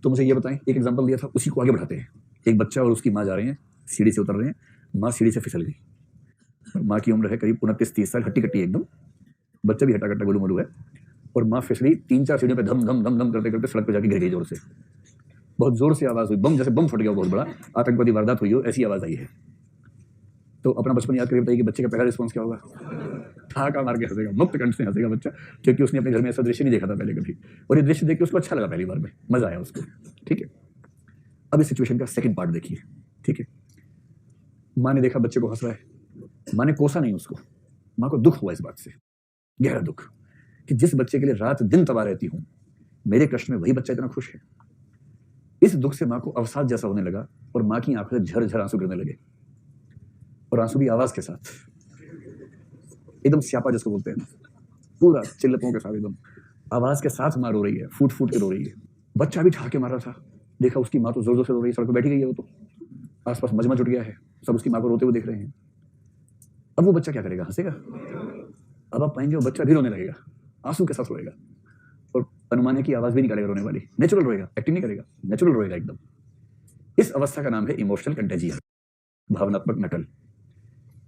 तो मुझे ये बताएं, एक एग्जांपल दिया था, उसी को आगे बढ़ाते हैं। एक बच्चा और उसकी माँ जा रहे हैं, सीढ़ी से उतर रहे हैं, माँ सीढ़ी से फिसल गई। माँ की उम्र है करीब 29-30 साल, हट्टी कट्टी एकदम, बच्चा भी हट्टा कट्टा गोलू मोलू है, और माँ फिसली 3-4 सीढ़ियों पे धम धम धम धम करते करते सड़क पे जाके गिर गई जोर से। बहुत जोर से आवाज हुई, बम जैसे बम फट गया, बहुत बड़ा आतंकवादी वारदात हुई हो, ऐसी आवाज आई है। तो अपना बचपन याद करके बताइए कि बच्चे का पहला रिस्पॉन्स क्या होगा? ठहाका मार के हंसेगा, मुक्त कंठ से हंसेगा बच्चा, क्योंकि उसने अपने घर में ऐसा दृश्य नहीं देखा था पहले कभी, और ये दृश्य देख के उसको अच्छा लगा, पहली बार में मजा आया उसको। ठीक है, अब इस सिचुएशन का सेकंड पार्ट देखिए। ठीक है, माँ ने देखा बच्चे को हंस रहा है, माँ ने कोसा नहीं उसको, माँ को दुख हुआ इस बात से, गहरा दुख, कि जिस बच्चे के लिए रात दिन तबाह रहती हूं, मेरे कष्ट में वही बच्चा इतना खुश है। इस दुख से माँ को अवसाद जैसा होने लगा, और माँ की आंखों से झरझर आंसू गिरने लगे, और आंसू भी आवाज के साथ, एकदम स्यापा जिसको बोलते हैं, पूरा चिल्लपों के साथ, एकदम आवाज के साथ माँ रो रही है, फूट फूट के रो रही है। बच्चा भी ठहाके मार रहा था, देखा उसकी माँ तो जोर जोर से रो रही है, सड़क पर बैठी गई है, वो तो आसपास मजमा जुट गया है, सब उसकी माँ को रोते हुए देख रहे हैं। अब वो बच्चा क्या करेगा? हंसेगा? अब आप पाएंगे वो बच्चा भी रोने लगेगा, आंसू के साथ रोएगा, और अनुमान है कि आवाज भी निकालेगा रोने वाली, नेचुरल रोएगा, एक्टिंग नहीं करेगा, नेचुरल रोएगा एकदम। इस अवस्था का नाम है इमोशनल कंटेजियन, भावनात्मक नकल।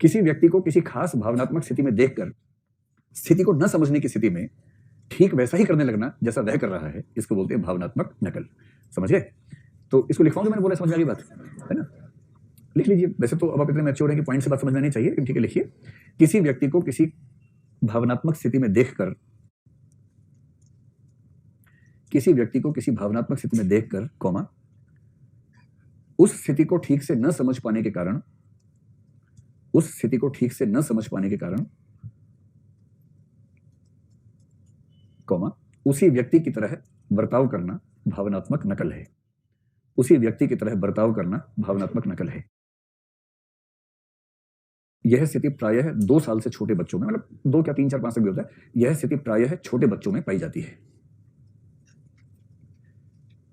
किसी व्यक्ति को किसी खास भावनात्मक स्थिति में देखकर स्थिति को न समझने की स्थिति में ठीक वैसा ही करने लगना जैसा वह कर रहा है, इसको बोलते हैं भावनात्मक नकल। समझ गए? तो इसको लिखवाऊं जो मैंने बोला, समझ में आ गई बात है ना? लिख लीजिए। वैसे तो अब आप इतने मैच्योर हैं कि पॉइंट से बात समझ में नहीं चाहिए, लेकिन ठीक है, लिखिए। किसी व्यक्ति को किसी भावनात्मक स्थिति में देखकर, किसी व्यक्ति को किसी भावनात्मक स्थिति में देखकर, कॉमा, उस स्थिति को ठीक से न समझ पाने के कारण, उस स्थिति को ठीक से न समझ पाने के कारण, कॉमा, उसी व्यक्ति की तरह बर्ताव करना भावनात्मक नकल है। उसी व्यक्ति की तरह बर्ताव करना भावनात्मक नकल है। यह स्थिति प्रायः 2 साल से छोटे बच्चों में, मतलब 2 क्या 3, 4, 5 तक भी होता है, यह स्थिति प्रायः छोटे बच्चों में पाई जाती है।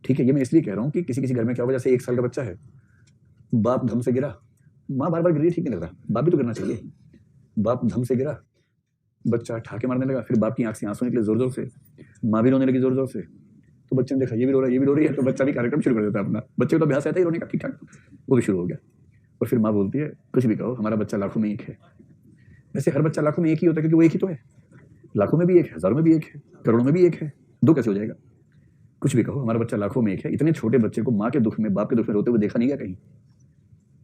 ठीक है, ये मैं इसलिए कह रहा हूं कि किसी किसी घर में क्या होगा, जैसे 1 साल का बच्चा है, बाप धम से गिरा, माँ बार बार गिर रही है, ठीक नहीं लग रहा, बाप भी तो गिरना चाहिए। बाप धम से गिरा, बच्चा ठाके मारने लगा, फिर बाप की आंख से आंसू निकले जोर जोर से, माँ भी रोने लगी जोर जोर से, तो बच्चे ने देखा ये भी रो रहा है, ये भी रो रही है, तो बच्चा भी कार्यक्रम शुरू कर देता है अपना। बच्चे को तो अभ्यास रहता है रोने का, ठीक ठाक, वो भी शुरू हो गया। और फिर माँ बोलती है, कुछ भी कहो, हमारा बच्चा लाखों में एक है। वैसे हर बच्चा लाखों में एक ही होता है, क्योंकि वो एक ही तो है। लाखों में भी एक है, हजारों में भी एक है, करोड़ों में भी एक है, 2 कैसे हो जाएगा? कुछ भी कहो, हमारा बच्चा लाखों में एक है। इतने छोटे बच्चे को माँ के दुख में, बाप के दुख में रोते हुए देखा नहीं गया कहीं।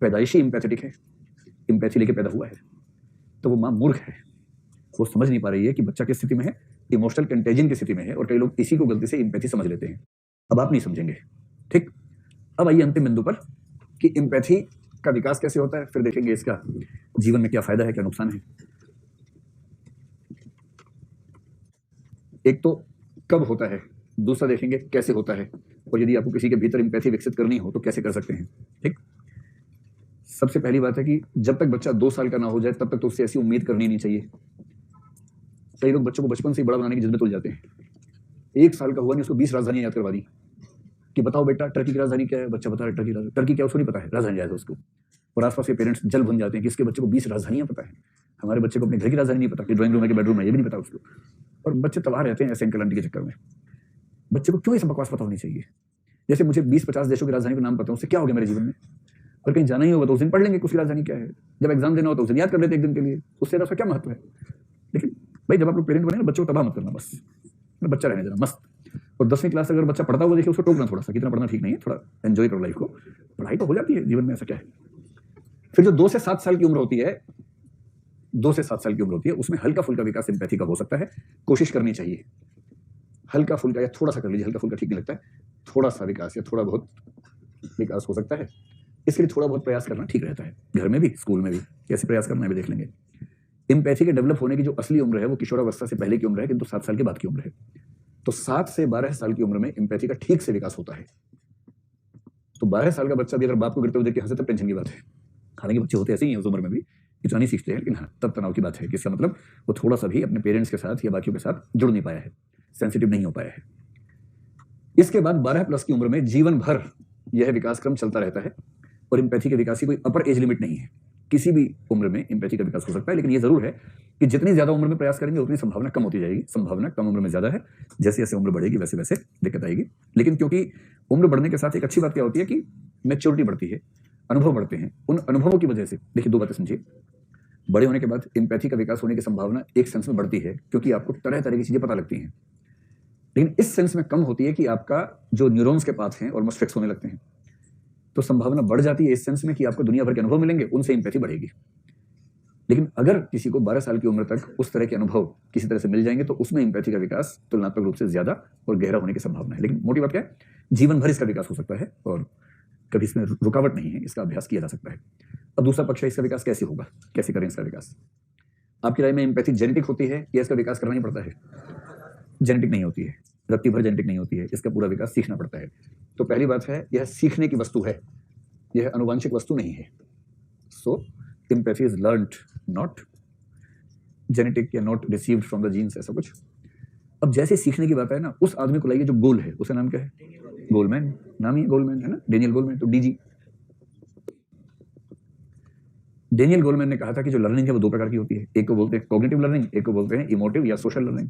पैदाइशी इम्पैथेटिक है, इम्पैथी लेके पैदा हुआ है, तो वो माँ मूर्ख है, वो समझ नहीं पा रही है कि बच्चा किस स्थिति में है, इमोशनल कंटेजियन की स्थिति में है, और कई लोग इसी को गलती से इम्पैथी समझ लेते हैं। अब आप नहीं समझेंगे, ठीक। अब आइए अंतिम बिंदु पर कि इम्पैथी का विकास कैसे होता है, फिर देखेंगे इसका जीवन में क्या फायदा है, क्या नुकसान है। एक तो कब होता है, दूसरा देखेंगे कैसे होता है, और यदि आपको किसी के भीतर इम्पैथी विकसित करनी हो तो कैसे कर सकते हैं। ठीक, सबसे पहली बात है कि जब तक बच्चा 2 साल का ना हो जाए तब तक तो उससे ऐसी उम्मीद करनी नहीं चाहिए। कई लोग बच्चों को बचपन से ही बड़ा बनाने की जिद में तुल जाते हैं। 1 साल का हुआ नहीं, उसको 20 राजधानियां याद करवा दी कि बताओ बेटा टर्की की राजधानी क्या है, बच्चा बता रहा है टर्की क्या, उसको नहीं पता है, राजधानी याद है उसको। और आसपास के पेरेंट्स जल भुन जाते हैं कि इसके बच्चे को 20 राजधानियां पता है, हमारे बच्चे को अपने घर की राजधानी नहीं पता कि ड्राइंग रूम है कि बेडरूम है, ये भी नहीं पता उसको। और बच्चे तबाह रहते हैं ऐसे अंकल आंटी के चक्कर में। बच्चे को क्यों ये सब बकवास पता होनी चाहिए? जैसे मुझे 20-50 देशों की राजधानी का नाम पता है, उससे क्या हो गया मेरे जीवन में? और कहीं जाना ही होगा तो उस दिन पढ़ लेंगे उसकी राजधानी क्या है, जब एग्जाम देना हो तो उस दिन याद कर लेते एक दिन के लिए, उससे उसका क्या महत्व है। लेकिन भाई जब आप लोग पेरेंट बने ना, बच्चों को तबाह मत करना, बस बच्चा रहने देना मस्त। और 10वीं क्लास अगर बच्चा पढ़ता हुआ देखिए, उसको टोकना थोड़ा सा, कितना पढ़ना ठीक नहीं है, थोड़ा एंजॉय करो लाइफ को, पढ़ाई तो हो जाती है जीवन में, ऐसा क्या है। फिर जो 2 से 7 साल की उम्र होती है, 2 से 7 साल की उम्र होती है, उसमें हल्का फुल्का विकास सिंपैथी का हो सकता है, कोशिश करनी चाहिए। हल्का फुल्का या थोड़ा सा कर लीजिए, हल्का फुल्का ठीक नहीं लगता है, थोड़ा सा विकास या थोड़ा बहुत विकास हो सकता है। इसके लिए थोड़ा बहुत प्रयास करना ठीक रहता है, घर में भी स्कूल में भी कैसे प्रयास करना है भी देख लेंगे। इम्पैथी के डेवलप होने की जो असली उम्र है वो किशोरावस्था से पहले की उम्र है, किंतु 7 साल के बाद की उम्र है। तो 7 से 12 साल की उम्र में इम्पैथी का ठीक से विकास होता है। तो 12 साल का बच्चा भी अगर बाप को गिरते हुए देख के हंसे तब टेंशन की बात है। हालांकि बच्चे होते ऐसे ही हैं उस उम्र में भी, इतना नहीं सीखते हैं, लेकिन हाँ तब तनाव की बात है कि इसका मतलब वो थोड़ा सा भी अपने पेरेंट्स के साथ या बाकियों के साथ जुड़ नहीं पाया है, सेंसिटिव नहीं हो पाया है। इसके बाद 12+ की उम्र में जीवन भर यह विकास क्रम चलता रहता है, और इम्पैथी के विकास की कोई अपर एज लिमिट नहीं है। किसी भी उम्र में इम्पैथी का विकास हो सकता है, लेकिन यह जरूर है कि जितनी ज्यादा उम्र में प्रयास करेंगे उतनी संभावना कम होती जाएगी। संभावना कम उम्र में ज्यादा है, जैसे जैसे उम्र बढ़ेगी वैसे वैसे दिक्कत आएगी। लेकिन क्योंकि उम्र बढ़ने के साथ एक अच्छी बात क्या होती है कि मैच्योरिटी बढ़ती है, अनुभव बढ़ते हैं। उन अनुभवों की वजह से देखिए, 2 बातें समझिए। बड़े होने के बाद एम्पैथी का विकास होने की संभावना एक सेंस में बढ़ती है, क्योंकि आपको तरह-तरह की चीजें पता लगती हैं। लेकिन इस सेंस में कम होती है कि आपका जो न्यूरॉन्स के पाथ हैं ऑलमोस्ट फिक्स होने लगते हैं। तो संभावना बढ़ जाती है इस सेंस में कि आपको दुनिया भर के अनुभव मिलेंगे, उनसे एम्पैथी बढ़ेगी। लेकिन अगर किसी को 12 साल की उम्र तक उस तरह के अनुभव किसी तरह से मिल जाएंगे तो उसमें एम्पैथी का विकास तुलनात्मक रूप से ज्यादा और गहरा होने की संभावना है। लेकिन मोटी बात क्या है, जीवन भर इसका विकास हो सकता है और कभी इसमें रुकावट नहीं है, इसका अभ्यास किया जा सकता है। अब दूसरा पक्ष है, इसका विकास कैसे होगा, कैसे करें इसका विकास। आपकी राय में एम्पैथी जेनेटिक होती है या इसका विकास करना ही पड़ता है? जेनेटिक नहीं होती है, रत्ती भर जेनेटिक नहीं होती है, इसका पूरा विकास सीखना पड़ता है। तो पहली बात है, यह सीखने की वस्तु है, यह अनुवांशिक वस्तु नहीं है। So empathy is learned, not genetic या not received from the genes, ऐसा कुछ। अब जैसे सीखने की बात है ना, उस आदमी को लाइए जो गोल है, उसका नाम क्या है? गोलमैन, नाम ही गोलमैन है ना, डेनियल गोलमैन। तो डीजी डेनियल गोलमैन ने कहा था कि जो लर्निंग है वो 2 प्रकार की होती है, एक को बोलते हैं कॉग्निटिव लर्निंग, एक को बोलते हैं इमोटिव या सोशल लर्निंग।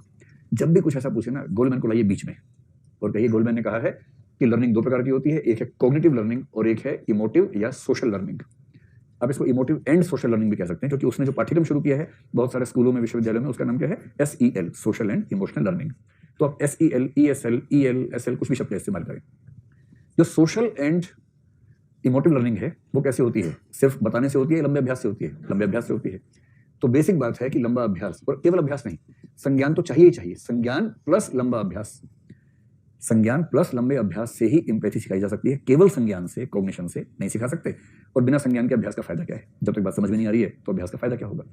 जब भी कुछ ऐसा पूछे ना, गोलमैन को लाइए बीच में और कहिए गोलमैन ने कहा है कि लर्निंग 2 प्रकार की होती है, एक है कॉग्निटिव लर्निंग और एक है इमोटिव या सोशल लर्निंग। आप इसको इमोटिव एंड सोशल लर्निंग भी कह सकते हैं, क्योंकि उसने जो पाठ्यक्रम शुरू किया है बहुत सारे स्कूलों में, विश्वविद्यालयों में, उसका नाम क्या है? SEL, social and emotional learning. तो आप SEL, ESL, EL, SL कुछ भी शब्द इस्तेमाल करें। जो सोशल एंड इमोटिव लर्निंग है वो कैसे होती है? सिर्फ बताने से होती है, लंबे अभ्यास से होती है? लंबे अभ्यास से होती है। तो बेसिक बात है कि लंबा अभ्यास, और केवल अभ्यास नहीं, संज्ञान तो चाहिए ही चाहिए। संज्ञान प्लस लंबा अभ्यास, संज्ञान प्लस लंबे अभ्यास से ही एम्पैथी सिखाई जा सकती है। केवल संज्ञान से, कॉग्निशन से नहीं सिखा सकते। और बिना संज्ञान के अभ्यास का फायदा क्या है? जब तक बात समझ में नहीं आ रही है तो अभ्यास का फायदा क्या होगा?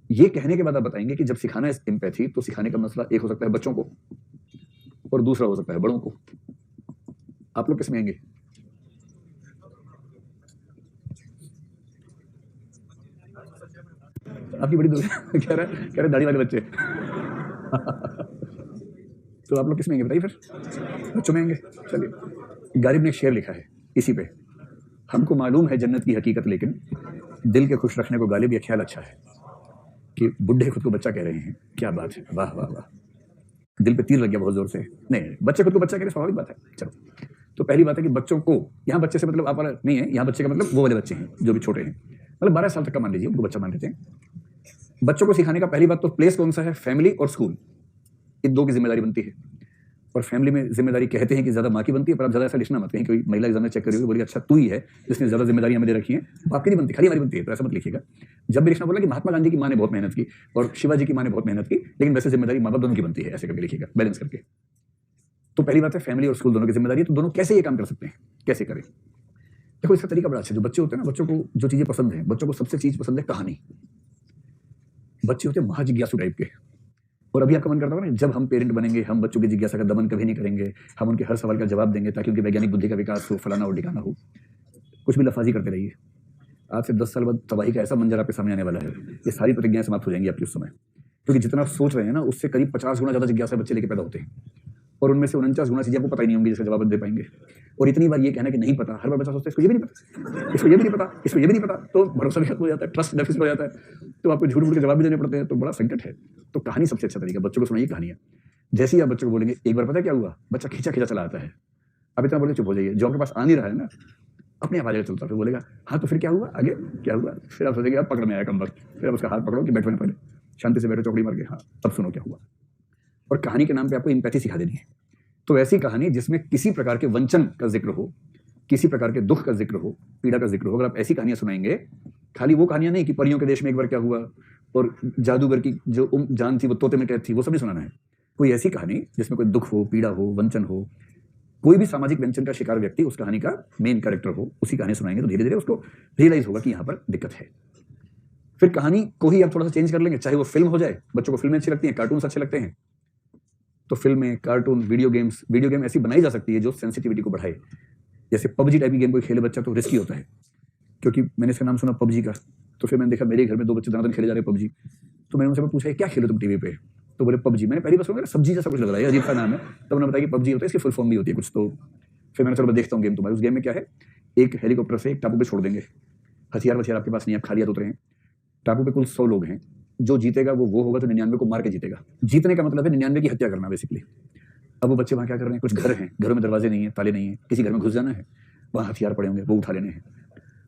ये कहने के बाद आप बताएंगे कि जब सिखाना है एम्पैथी, तो सिखाने का मसला एक हो सकता है बच्चों को और दूसरा हो सकता है बड़ों को। आप लोग किस में आएंगे? आपकी बड़ी कह रहे दाढ़ी वाले बच्चे तो आप लोग किस में आएंगे बताइए? फिर बच्चों में आएंगे। चलिए, गालिब ने एक शेर लिखा है इसी पे, हमको मालूम है जन्नत की हकीकत, लेकिन दिल के खुश रखने को गालिब ये ख्याल अच्छा है कि बुढ़े खुद को बच्चा कह रहे हैं। क्या बात है, वाह वाह वाह, दिल पे तीर लग गया बहुत जोर से। नहीं, बच्चे खुद को बच्चा कह रहे, स्वाभाविक बात है। चलो, तो पहली बात है कि बच्चों को, यहाँ बच्चे से मतलब आप वाला नहीं है, यहाँ बच्चे का मतलब वो वाले बच्चे हैं जो भी छोटे हैं, मतलब 12 साल तक का मान लीजिए, उनको बच्चा मान लेते हैं। बच्चों को सिखाने का पहली बात तो प्लेस कौन सा है? फैमिली और स्कूल, इन 2 की जिम्मेदारी बनती है। और फैमिली में जिम्मेदारी कहते हैं कि ज्यादा माँ की बनती है, पर आप ज्यादा ऐसा लिखना मत, कहीं कोई महिला एग्जाम में चेक करिएगा बोलिए अच्छा तू ही है जिसने ज्यादा जिम्मेदारी हमें दे रखी है, बाप की नहीं बनती, खाली हमारी बनती है, तो ऐसा मत लिखिएगा। जब भी लिखना बोला कि महात्मा गांधी की माँ ने बहुत मेहनत की और शिवाजी की माँ ने बहुत मेहनत की, लेकिन वैसे जिम्मेदारी माँ बाप दोनों की बनती है, ऐसे करके लिखिएगा बैलेंस करके। तो पहली बात है फैमिली और स्कूल दोनों की जिम्मेदारी है। तो दोनों कैसे ये काम कर सकते हैं, कैसे करें? देखो, इसका तरीका बड़ा अच्छा है। जो बच्चे होते हैं ना, बच्चों को जो चीजें पसंद है, बच्चों को सबसे चीज पसंद है कहानी। बच्चे होते हैं महाजिज्ञासु टाइप के, और अभी आपका मन करता होगा ना, जब हम पेरेंट बनेंगे हम बच्चों की जिज्ञासा का दमन कभी नहीं करेंगे, हम उनके हर सवाल का जवाब देंगे ताकि उनकी वैज्ञानिक बुद्धि का विकास हो, फलाना हो ढिकाना हो। कुछ भी लफाजी करते रहिए, आज से 10 साल बाद तबाही का ऐसा मंजर आपके सामने आने वाला है, ये सारी प्रतिज्ञाएं समाप्त हो जाएंगी आपकी उस समय। क्योंकि जितना आप सोच रहे हैं ना, उससे करीब 50 गुना ज्यादा जिज्ञासा बच्चे लेके पैदा होते हैं, और उनमें से 49 गुना चीजें आपको पता ही नहीं होंगी जिसका जवाब दे पाएंगे। और इतनी बार ये कहना कि नहीं पता, हर बार बच्चा सोचता है इसको ये भी नहीं पता, इसको ये भी नहीं पता, इसको ये भी नहीं पता, तो भरोसा भी खत्म हो जाता है, ट्रस्ट डेफिसिट हो जाता है, तो आपको झूठ मूठ के जवाब भी देने पड़ते हैं, तो बड़ा संकट है। तो कहानी सबसे अच्छा तरीका, बच्चों को सुनाइए कहानियां। जैसे ही आप बच्चों को बोलेंगे एक बार पता क्या हुआ, बच्चा खींचा खींचा चला आता है, अब इतना बोले चुप हो जाइए, जो आपके पास आ नहीं रहा है ना अपने आप आ जाएगा चलता, फिर बोलेगा हाँ तो फिर क्या हुआ, आगे क्या हुआ, फिर आप सोचेंगे अब पकड़ में आया कम्बल, फिर आप उसका हाथ पकड़ो कि बैठो ना, पहले शांति से बैठो, चौकड़ी मार के, हाँ तब सुनो क्या हुआ। और कहानी के नाम पे आपको एम्पैथी सिखा देनी है। तो ऐसी कहानी जिसमें किसी प्रकार के वंचन का जिक्र हो, किसी प्रकार के दुख का जिक्र हो, पीड़ा का जिक्र हो, अगर आप ऐसी कहानियां सुनाएंगे, खाली वो कहानियां नहीं कि परियों के देश में एक बार क्या हुआ और जादूगर की जो जान थी वो तोते में कैद थी, वो सब नहीं सुनाना है। कोई ऐसी कहानी जिसमें कोई दुख हो, पीड़ा हो, वंचन हो, कोई भी सामाजिक वंचन का शिकार व्यक्ति उस कहानी का मेन कैरेक्टर हो, उसी कहानी सुनाएंगे तो धीरे धीरे उसको रियलाइज होगा कि यहाँ पर दिक्कत है। फिर कहानी को ही आप थोड़ा सा चेंज कर लेंगे, चाहे वो फिल्म हो जाए, बच्चों को फिल्में अच्छी लगती हैं, कार्टून अच्छे लगते हैं, तो फिल्में, कार्टून, वीडियो गेम ऐसी बनाई जा सकती है जो सेंसिटिविटी को बढ़ाए। जैसे पबजी टाइप की गेम कोई खेले बच्चा तो रिस्की होता है, क्योंकि मैंने इसका नाम सुना पबजी का, तो फिर मैंने देखा मेरे घर में 2 बच्चे दनादन खेले जा रहे हैं पबजी, तो मैंने उनसे पूछा क्या खेलो तुम टीवी पे, तो बोले पबजी। मैंने पहली बार सुना सब्जी जैसा कुछ लग रहा है, अजीब सा नाम है, तब उन्होंने बताया कि पबजी होता है, इसकी फुल फॉर्म भी होती है कुछ। तो फिर मैंने चलो देखता हूँ गेम तुम्हारे। उस गेम में क्या है, एक हेलीकॉप्टर से एक टापू पे छोड़ देंगे, हथियार वथियार आपके पास नहीं, आप खाली हाथ उतरे हैं, टापू पे कुल 100 लोग हैं, जो जीतेगा वो होगा तो 99 को मार के जीतेगा। जीतने का मतलब है 99 की हत्या करना बेसिकली। अब वो बच्चे वहाँ क्या कर रहे हैं, कुछ घर हैं, घरों में दरवाजे नहीं है, ताले नहीं है, किसी घर में घुस जाना है, वहाँ हथियार पड़े होंगे, वो उठा लेने हैं,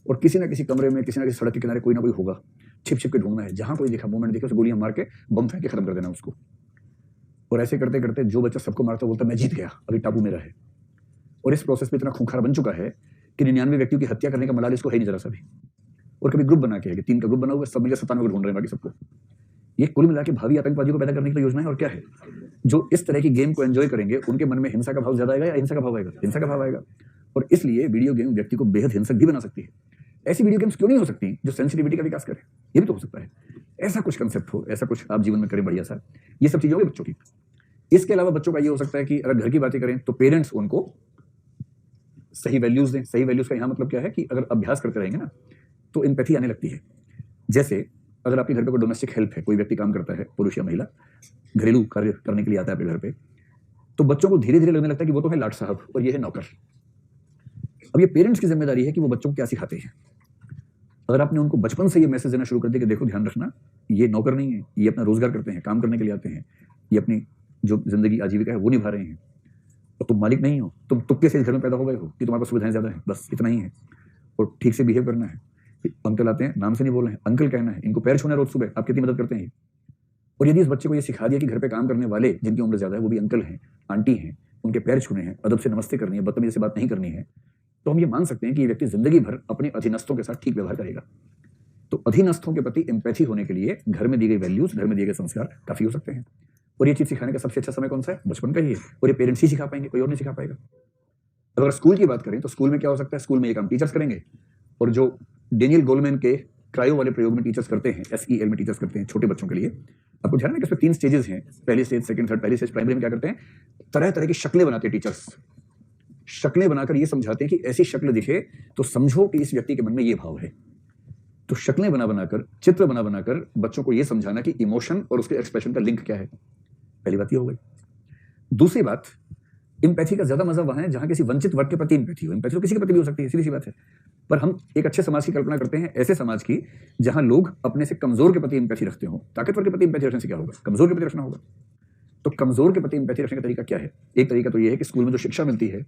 और किसी ना किसी कमरे में, किसी ना किसी सड़क के किनारे कोई ना कोई होगा, छिप छिप के ढूंढना है, जहाँ कोई देखा, मूवमेंट देखा, उसे गोलियां मार के बम फेंक के खत्म कर देना उसको। और ऐसे करते करते जो बच्चा सबको मारता बोलता मैं जीत गया, अभी टापू मेरा है। और इस प्रोसेस में इतना खूंखार बन चुका है कि 99 व्यक्तियों की हत्या करने का मलाल इसको है नहीं जरा सा भी। और कभी ग्रुप बना के है कि 3 का ग्रुप बना हुआ, सब मिलकर 97 को ढूंढ रहे हैं बाकी सबको। ये कुल मिला के भावी आतंकवादियों को पैदा करने की तो योजना है। और क्या है, जो इस तरह की गेम को एंजॉय करेंगे उनके मन में हिंसा का भाव ज्यादा आएगा या हिंसा का भाव आएगा? हिंसा का भाव आएगा। और इसलिए वीडियो गेम व्यक्ति को बेहद हिंसक भी बना सकती है। ऐसी वीडियो गेम्स क्यों नहीं हो सकती जो सेंसिटिविटी का विकास करे? ये भी तो हो सकता है। ऐसा कुछ कंसेप्ट हो, ऐसा कुछ आप जीवन में करें बढ़िया सा। ये सब चीजें होगी बच्चों की। इसके अलावा बच्चों का ये हो सकता है कि अगर घर की बातें करें तो पेरेंट्स उनको सही वैल्यूज दें। सही वैल्यूज का यहाँ मतलब क्या है कि अगर अभ्यास करते रहेंगे ना तो एम्पैथी आने लगती है। जैसे अगर आपके घर पे कोई डोमेस्टिक हेल्प है, कोई व्यक्ति काम करता है, पुरुष या महिला, घरेलू कार्य करने के लिए आता है आपके घर पे, तो बच्चों को धीरे धीरे लगने लगता है कि वो तो है लाट साहब और ये है नौकर। अब ये पेरेंट्स की जिम्मेदारी है कि वो बच्चों को क्या सिखाते हैं। अगर आपने उनको बचपन से ये मैसेज देना शुरू कर दिया कि देखो ध्यान रखना, ये नौकर नहीं है, ये अपना रोजगार करते हैं, काम करने के लिए आते हैं, ये अपनी जो जिंदगी आजीविका है वो निभा रहे हैं, और तुम मालिक नहीं हो, तुम तुक्के से इस घर में पैदा हो गए हो कि तुम्हारे पास सुविधाएं ज्यादा है, बस इतना ही है। और ठीक से बिहेव करना है। अंकल आते हैं, नाम से नहीं बोल रहे हैं, अंकल कहना है, इनको पैर छूना रोज सुबह, आप कितनी मदद करते हैं। और यदि इस बच्चे को ये सिखा दिया कि घर पे काम करने वाले जिनकी उम्र ज्यादा है वो भी अंकल हैं, आंटी हैं, उनके पैर छूने हैं, अदब से नमस्ते करनी है, बदतमीजी से बात नहीं करनी है, तो हम ये मान सकते हैं कि ये व्यक्ति जिंदगी भर अपने अधीनस्थों के साथ ठीक व्यवहार करेगा। तो अधीनस्थों के प्रति एम्पैथी होने के लिए घर में दी गई वैल्यूज, घर में दिए गए संस्कार काफी हो सकते हैं। और ये चीज सिखाने का सबसे अच्छा समय कौन सा है? बचपन का ही है। और ये पेरेंट्स ही सिखा पाएंगे, कोई और नहीं सिखा पाएगा। अगर स्कूल की बात करें तो स्कूल में क्या हो सकता है? स्कूल में ये काम टीचर्स करेंगे। और जो डेनियल गोलमैन के क्रायो वाले प्रयोग में टीचर्स करते हैं, SEL में टीचर्स करते हैं छोटे बच्चों के लिए, आपको ध्यान है कि इसमें 3 स्टेजेस हैं। पहली स्टेज, सेकंड, थर्ड। पहली स्टेज प्राइमरी में क्या करते हैं? तरह तरह की शक्लें बनाते हैं टीचर्स। शक्लें बनाकर ये समझाते हैं कि ऐसी शक्ल दिखे तो समझो कि इस व्यक्ति के मन में ये भाव है। तो शक्लें बना बनाकर, चित्र बना बनाकर बच्चों को ये समझाना कि इमोशन और उसके एक्सप्रेशन का लिंक क्या है। पहली बात ये हो गई। दूसरी बात, एम्पैथी का ज्यादा मजा वहां है जहां किसी वंचित वर्ग के प्रति एम्पैथी हो। एम्पैथी तो किसी के प्रति भी हो सकती है, सीधी सी बात है। पर हम एक अच्छे समाज की कल्पना करते हैं, ऐसे समाज की जहां लोग अपने से कमजोर के प्रति एम्पैथी रखते हो। ताकतवर के प्रति एम्पैथी रखने से क्या होगा? कमजोर के प्रति रखना होगा। तो कमजोर के प्रति एम्पैथी रखने का तरीका क्या है? एक तरीका तो यह है कि स्कूल में जो शिक्षा मिलती है,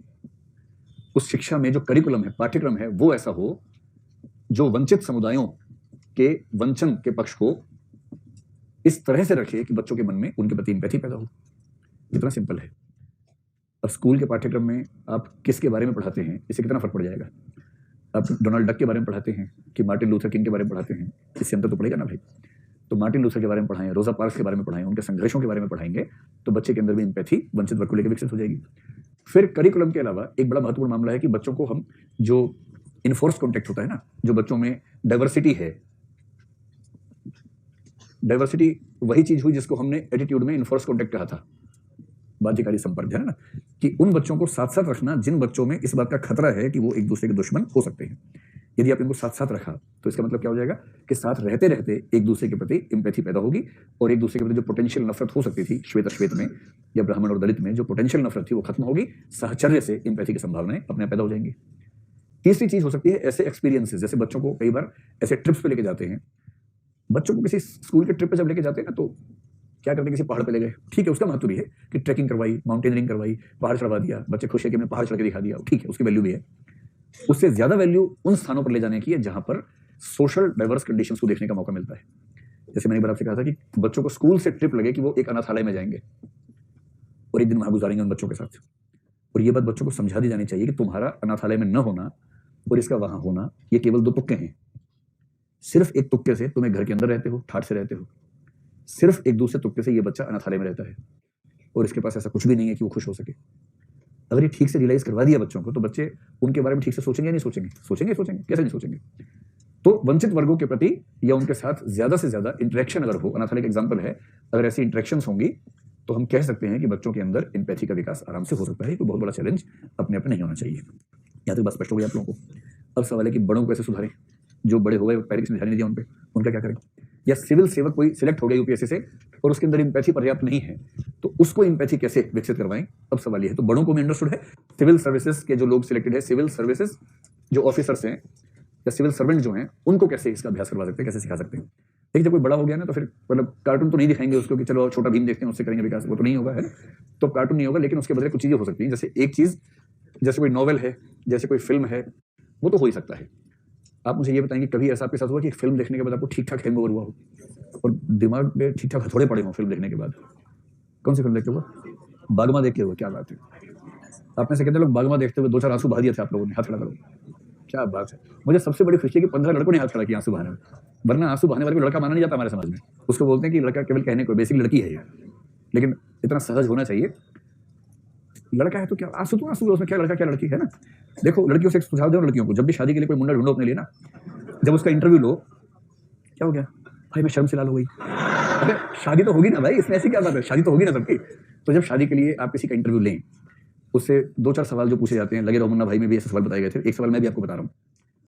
उस शिक्षा में जो करिकुलम है, पाठ्यक्रम है, वो ऐसा हो जो वंचित समुदायों के वंचन के पक्ष को इस तरह से रखे कि बच्चों के मन में उनके प्रति एम्पैथी पैदा हो। इतना सिंपल है। अब स्कूल के पाठ्यक्रम में आप किसके बारे में पढ़ाते हैं, इससे कितना फर्क पड़ जाएगा। आप डोनाल्ड डक के बारे में पढ़ाते हैं कि मार्टिन लूथर किंग के बारे में पढ़ाते हैं, इससे अंतर तो पड़ेगा ना भाई। तो मार्टिन लूथर के बारे में पढ़ाएं, रोजा पार्क्स के बारे में पढ़ाएं, उनके संघर्षों के बारे में पढ़ाएंगे, तो बच्चे के अंदर भी एम्पैथी वंचित वर्ग को लेकर विकसित हो जाएगी। फिर करिकुलम के अलावा एक बड़ा महत्वपूर्ण मामला है कि बच्चों को हम जो इनफोर्स कॉन्टेक्ट होता है ना, जो बच्चों में डाइवर्सिटी है, डाइवर्सिटी वही चीज हुई जिसको हमने एटीट्यूड में इनफोर्स कॉन्टेक्ट कहा था, बाध्यकारी संपर्क, है ना, कि उन बच्चों को साथ साथ रखना जिन बच्चों में इस बात का खतरा है कि वो एक दूसरे के दुश्मन हो सकते हैं। यदि आप इनको साथ साथ रखा तो इसका मतलब क्या हो जाएगा कि साथ रहते रहते एक दूसरे के प्रति एम्पैथी पैदा होगी, और एक दूसरे के प्रति जो पोटेंशियल नफरत हो सकती थी श्वेत अश्वेत में या ब्राह्मण और दलित में, जो पोटेंशियल नफरत थी वो खत्म होगी। साहचर्य से एम्पैथी की संभावनाएं अपने पैदा हो जाएंगी। तीसरी चीज हो सकती है ऐसे एक्सपीरियंसेस, जैसे बच्चों को कई बार ऐसे ट्रिप्स पे लेके जाते हैं। बच्चों को किसी स्कूल के ट्रिप पे जब लेके जाते हैं ना, तो क्या करते हैं, किसी पहाड़ पे ले गए, ठीक है, उसका महत्व भी है कि ट्रैकिंग करवाई, माउंटेनियरिंग करवाई, पहाड़ चढ़वा दिया, बच्चे खुश है कि हमने पहाड़ चढ़ के दिखा दिया, ठीक है, उसकी वैल्यू भी है। उससे ज्यादा वैल्यू उन स्थानों पर ले जाने की है जहां पर सोशल डाइवर्स कंडीशंस को देखने का मौका मिलता है। जैसे मैंने एक बार आपसे कहा था कि बच्चों को स्कूल से ट्रिप लगे कि वो एक अनाथालय में जाएंगे और एक दिन वहां गुजारेंगे उन बच्चों के साथ। और ये बात बच्चों को समझा दी जानी चाहिए कि तुम्हारा अनाथालय में न होना और इसका वहां होना ये केवल 2 तुक्के हैं। सिर्फ एक तुक्के से तुम एक घर के अंदर रहते हो, ठाठ से रहते हो। सिर्फ एक दूसरे तुक्के से ये बच्चा अनाथालय में रहता है और इसके पास ऐसा कुछ भी नहीं है कि वो खुश हो सके। अगर ये ठीक से रियलाइज करवा दिया बच्चों को, तो बच्चे उनके बारे में ठीक से सोचेंगे या नहीं सोचेंगे? सोचेंगे, सोचेंगे, कैसे नहीं सोचेंगे। तो वंचित वर्गों के प्रति या उनके साथ ज्यादा से ज्यादा इंटरेक्शन अगर हो, अनाथालय का एग्जाम्पल है, अगर ऐसी इंटरेक्शंस होंगी तो हम कह सकते हैं कि बच्चों के अंदर एम्पैथी का विकास आराम से हो सकता है। कोई बहुत बड़ा चैलेंज अपने आप में नहीं होना चाहिए। यहाँ तक बात स्पष्ट हो गई आप लोगों को। अब सवाल है कि बड़ों को कैसे सुधारें? जो बड़े हो गए, पहले किसी ने ध्यान नहीं दिया उन पे, उनका क्या करें? या सिविल सेवक कोई सिलेक्ट हो गया यूपीएससी से और उसके अंदर एम्पैथी पर्याप्त नहीं है, तो उसको एम्पैथी कैसे विकसित करवाएं? अब सवाल ये है। तो बड़ों को भी अंडरस्टूड है, सिविल सर्विसेज के जो लोग सिलेक्टेड है, सिविल सर्विसेज जो ऑफिसर्स हैं या सिविल सर्वेंट जो हैं, उनको कैसे इसका अभ्यास करवा सकते हैं, कैसे सिखा सकते हैं? लेकिन जब कोई बड़ा हो गया ना तो फिर मतलब कार्टून तो नहीं दिखाएंगे उसको कि चलो छोटा भीम देखते हैं उससे करेंगे विकास, वो तो नहीं होगा, है ना। तो कार्टून नहीं होगा, लेकिन उसके बदले कुछ चीजें हो सकती हैं। जैसे एक चीज, जैसे कोई नॉवल है, जैसे कोई फिल्म है, वो तो हो ही सकता है। आप मुझे ये बताएंगे कभी ऐसा आपके साथ हुआ कि फिल्म देखने के बाद आपको ठीक ठाक हैंगओवर हुआ हो और दिमाग में ठीक ठाक हथौड़े पड़े हों फिल्म देखने के बाद? कौन सी फिल्म देखते हुआ? बागमा देख के हुआ? क्या बात है। आप में से कितने लोग बागमा देखते हुए 2-4 आंसू बहा दिए थे आप लोगों ने? हाथ खड़ा करो। क्या बात है। मुझे सबसे बड़ी खुशी है कि 15 लड़कों ने हाथ खड़ा किया आंसू बहाने में, वरना आंसू बहाने वाले को लड़का माना नहीं जाता हमारे समाज में। उसको बोलते हैं कि लड़का केवल कहने को, बेसिकली लड़की है ये। लेकिन इतना सहज होना चाहिए, लड़का है तो क्या आंसू, तो आंसू है, उसमें क्या लड़का क्या लड़की है ना। देखो लड़कियों से एक सुझाव दो, लड़कियों को जब भी शादी के लिए कोई मुंडा ढूंढो अपने लिए ना, जब उसका इंटरव्यू लो, क्या हो गया भाई, मैं शर्म से लाल हो गई। अबे शादी तो होगी ना भाई, इसमें ऐसी क्या बात है, शादी तो होगी ना सबकी। तो जब शादी के लिए आप किसी का इंटरव्यू लें, उससे 2-4 सवाल जो पूछे जाते हैं, लगे रहो मुन्ना भाई में भी ऐसे सवाल बताए गए थे। एक सवाल मैं भी आपको बता रहा हूँ,